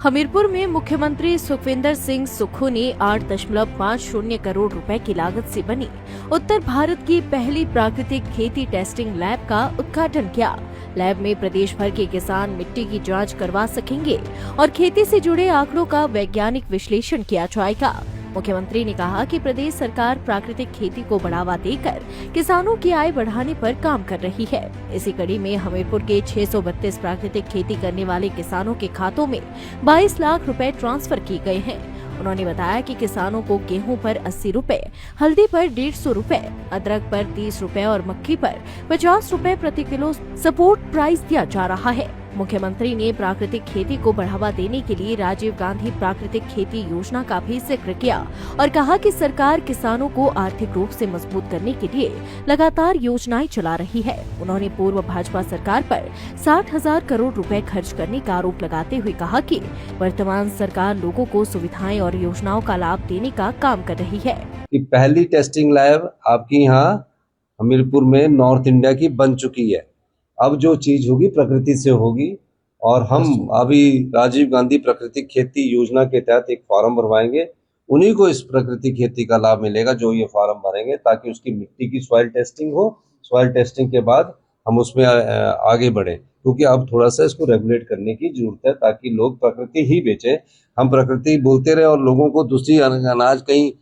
हमीरपुर में मुख्यमंत्री सुखविंदर सिंह सुक्खू ने 8.50 करोड़ रुपए की लागत से बनी उत्तर भारत की पहली प्राकृतिक खेती टेस्टिंग लैब का उद्घाटन किया। लैब में प्रदेश भर के किसान मिट्टी की जांच करवा सकेंगे और खेती से जुड़े आंकड़ों का वैज्ञानिक विश्लेषण किया जाएगा। मुख्यमंत्री ने कहा कि प्रदेश सरकार प्राकृतिक खेती को बढ़ावा देकर किसानों की आय बढ़ाने पर काम कर रही है। इसी कड़ी में हमीरपुर के 632 प्राकृतिक खेती करने वाले किसानों के खातों में 22 लाख रुपए ट्रांसफर किए गए हैं। उन्होंने बताया कि किसानों को गेहूं पर 80 रुपए, हल्दी पर 150 रुपए, अदरक पर 30 रुपए और मक्की पर 50 रुपए प्रति किलो सपोर्ट प्राइस दिया जा रहा है। मुख्यमंत्री ने प्राकृतिक खेती को बढ़ावा देने के लिए राजीव गांधी प्राकृतिक खेती योजना का भी जिक्र किया और कहा कि सरकार किसानों को आर्थिक रूप से मजबूत करने के लिए लगातार योजनाएं चला रही है। उन्होंने पूर्व भाजपा सरकार पर 60,000 करोड़ रुपए खर्च करने का आरोप लगाते हुए कहा कि वर्तमान सरकार लोगों को सुविधाएं और योजनाओं का लाभ देने का काम कर रही है। कि पहली टेस्टिंग लैब आपकी यहाँ हमीरपुर में नॉर्थ इंडिया की बन चुकी है। अब जो चीज होगी प्रकृति से होगी और हम अभी राजीव गांधी प्राकृतिक खेती योजना के तहत एक फॉर्म भरवाएंगे। उन्हीं को इस प्राकृतिक खेती का लाभ मिलेगा जो ये फॉर्म भरेंगे, ताकि उसकी मिट्टी की सॉइल टेस्टिंग हो। सॉइल टेस्टिंग के बाद हम उसमें आगे बढ़े, क्योंकि अब थोड़ा सा इसको रेगुलेट करने की जरूरत है ताकि लोग प्रकृति ही बेचे। हम प्रकृति बोलते रहे और लोगों को दूसरी अनाज कहीं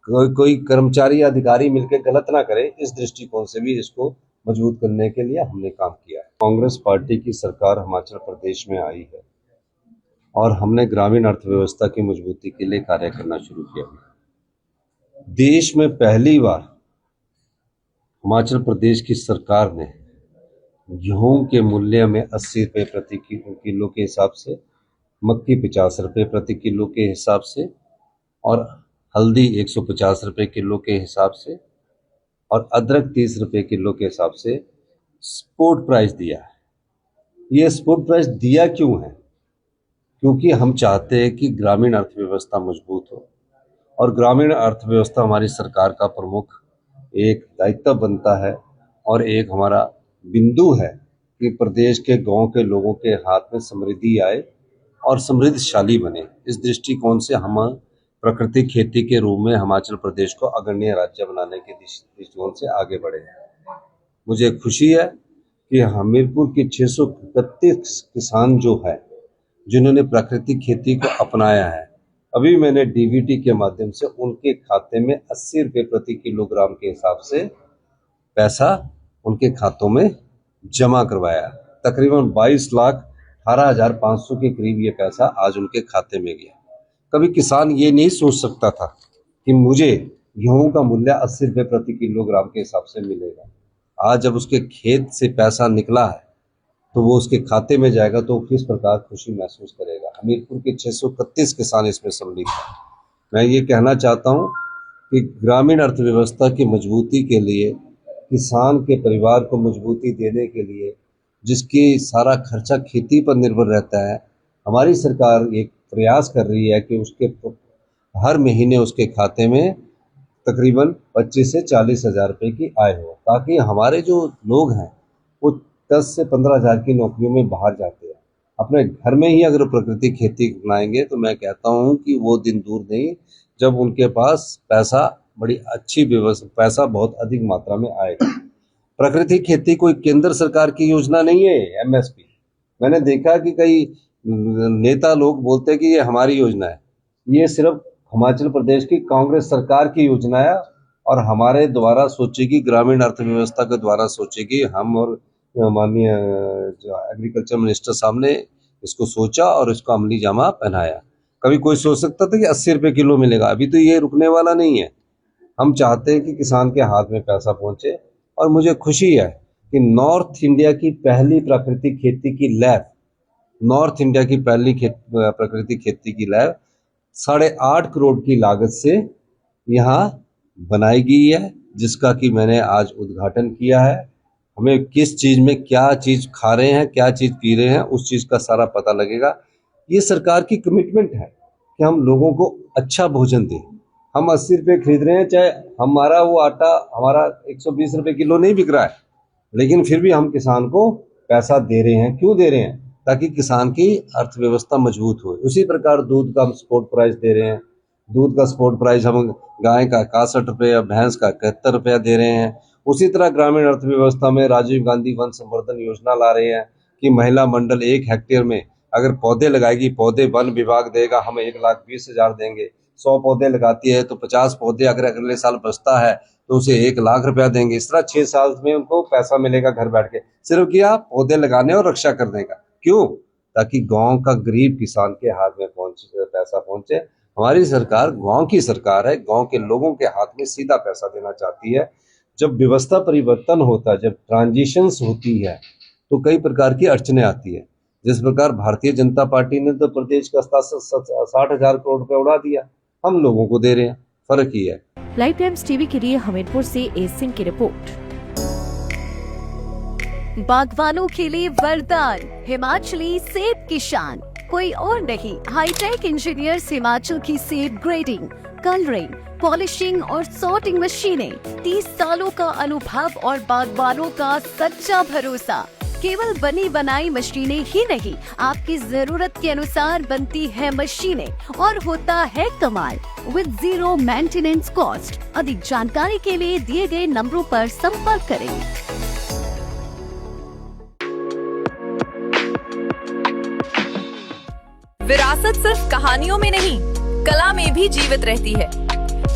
कोई कर्मचारी या अधिकारी मिलकर गलत ना करे, इस दृष्टिकोण से भी इसको मजबूत करने के लिए हमने काम किया है। कांग्रेस पार्टी की सरकार हिमाचल प्रदेश में आई है और हमने ग्रामीण अर्थव्यवस्था की मजबूती के लिए कार्य करना शुरू किया। देश में पहली बार हिमाचल प्रदेश की सरकार ने गेहूं के मूल्य में 80 रुपए प्रति किलो के हिसाब से, मक्की 50 रुपए प्रति किलो के हिसाब से और हल्दी 150 रुपए किलो के हिसाब से और अदरक 30 रुपए किलो के हिसाब से सपोर्ट प्राइस दिया है। ये सपोर्ट प्राइस दिया क्यों है? क्योंकि हम चाहते हैं कि ग्रामीण अर्थव्यवस्था मजबूत हो और ग्रामीण अर्थव्यवस्था हमारी सरकार का प्रमुख एक दायित्व बनता है और एक हमारा बिंदु है कि प्रदेश के गांव के लोगों के हाथ में समृद्धि आए और समृद्धशाली बने। इस दृष्टिकोण से हम प्राकृतिक खेती के रूप में हिमाचल प्रदेश को अग्रणी राज्य बनाने के दृष्टिकोण से आगे बढ़े। मुझे खुशी है कि हमीरपुर के 631 किसान जो है जिन्होंने प्राकृतिक खेती को अपनाया है, अभी मैंने डीबीटी के माध्यम से उनके खाते में 80 रुपए प्रति किलोग्राम के हिसाब से पैसा उनके खातों में जमा करवाया। तकरीबन 22,18,500 के करीब ये पैसा आज उनके खाते में गया। कभी किसान ये नहीं सोच सकता था कि मुझे गेहूं का मूल्य 80 रुपए प्रति किलोग्राम के हिसाब से मिलेगा। आज जब उसके खेत से पैसा निकला है तो वो उसके खाते में जाएगा तो किस प्रकार खुशी महसूस करेगा। हमीरपुर के 631 किसान इसमें सम्मिलित हैं। मैं ये कहना चाहता हूँ कि ग्रामीण अर्थव्यवस्था की मजबूती के लिए, किसान के परिवार को मजबूती देने के लिए, जिसकी सारा खर्चा खेती पर निर्भर रहता है, हमारी सरकार एक प्रयास कर रही है कि उसके हर महीने उसके खाते में तकरीबन 25 से 40 हज़ार रुपये की आय हो, ताकि हमारे जो लोग हैं वो 10 से 15 हज़ार की नौकरियों में बाहर जाते हैं। अपने घर में ही अगर प्राकृतिक खेती अपनाएंगे तो मैं कहता हूँ कि वो दिन दूर नहीं जब उनके पास पैसा बड़ी अच्छी व्यवस्था, पैसा बहुत अधिक मात्रा में आएगा। प्राकृतिक खेती कोई केंद्र सरकार की योजना नहीं है। एमएसपी मैंने देखा कि कई नेता लोग बोलते हैं कि ये हमारी योजना है। ये सिर्फ हिमाचल प्रदेश की कांग्रेस सरकार की योजना है और हमारे द्वारा सोचेगी, ग्रामीण अर्थव्यवस्था के द्वारा सोचेगी। हम और माननीय एग्रीकल्चर मिनिस्टर साहब ने इसको सोचा और इसको अमली जामा पहनाया। कभी कोई सोच सकता था कि 80 रुपए किलो मिलेगा? अभी तो ये रुकने वाला नहीं है। हम चाहते हैं कि किसान के हाथ में पैसा पहुंचे और मुझे खुशी है कि नॉर्थ इंडिया की पहली प्राकृतिक खेती की लैब, नॉर्थ इंडिया की पहली प्राकृतिक खेती की लैब 8.5 करोड़ की लागत से यहाँ बनाई गई है, जिसका कि मैंने आज उद्घाटन किया है। हमें किस चीज में क्या चीज खा रहे हैं, क्या चीज पी रहे हैं, उस चीज का सारा पता लगेगा। ये सरकार की कमिटमेंट है कि हम लोगों को अच्छा भोजन दें। हम 80 रुपए खरीद रहे हैं, चाहे हमारा वो आटा हमारा 120 रुपए किलो नहीं बिक रहा है, लेकिन फिर भी हम किसान को पैसा दे रहे हैं। क्यों दे रहे हैं? ताकि किसान की अर्थव्यवस्था मजबूत हो। उसी प्रकार दूध का हम सपोर्ट प्राइस दे रहे हैं। दूध का सपोर्ट प्राइस हम गाय का 61 रुपये, भैंस का 71 रुपया दे रहे हैं। उसी तरह ग्रामीण अर्थव्यवस्था में राजीव गांधी वन संवर्धन योजना ला रहे हैं कि महिला मंडल 1 हेक्टेयर में अगर पौधे लगाएगी, पौधे वन विभाग देगा, हम 1,20,000 देंगे। 100 पौधे लगाती है तो 50 पौधे अगर अगले साल बचता है तो उसे 1 लाख रुपया देंगे। इस तरह 6 साल में उनको पैसा मिलेगा घर बैठ के, सिर्फ क्या पौधे लगाने और रक्षा करने का। क्यों? ताकि गांव का गरीब किसान के हाथ में पैसा पहुंचे। हमारी सरकार गांव की सरकार है, गांव के लोगों के हाथ में सीधा पैसा देना चाहती है। जब व्यवस्था परिवर्तन होता है, जब ट्रांजिशंस होती है तो कई प्रकार की अड़चने आती है। जिस प्रकार भारतीय जनता पार्टी ने तो प्रदेश का 60,000 करोड़ रुपए उड़ा दिया, हम लोगों को दे रहे हैं, फर्क ही है। लाइव टाइम्स टीवी के लिए हमीरपुर से एस सिंह की रिपोर्ट। बागवानों के लिए वरदान, हिमाचली सेब की शान कोई और नहीं। हाईटेक इंजीनियर्स हिमाचल की सेब ग्रेडिंग, कलरिंग, पॉलिशिंग और सॉर्टिंग मशीनें, 30 सालों का अनुभव और बागवानों का सच्चा भरोसा। केवल बनी बनाई मशीनें ही नहीं, आपकी जरूरत के अनुसार बनती है मशीनें और होता है कमाल, विद 0 मेंटेनेंस कॉस्ट। अधिक जानकारी के लिए दिए गए नंबरों पर संपर्क करें। विरासत सिर्फ कहानियों में नहीं, कला में भी जीवित रहती है।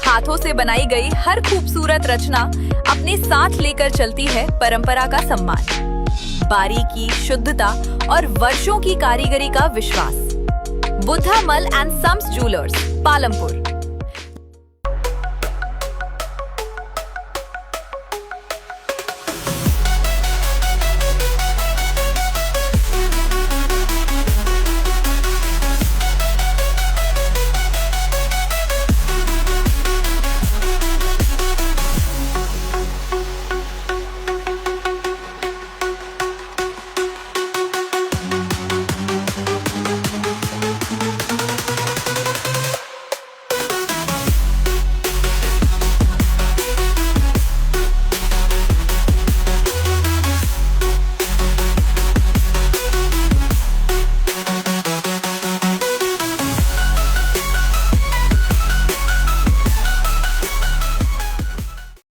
हाथों से बनाई गई हर खूबसूरत रचना अपने साथ लेकर चलती है परंपरा का सम्मान, बारीकी, शुद्धता और वर्षों की कारीगरी का विश्वास। बुद्धा मल एंड सम्स ज्वेलर्स, पालमपुर।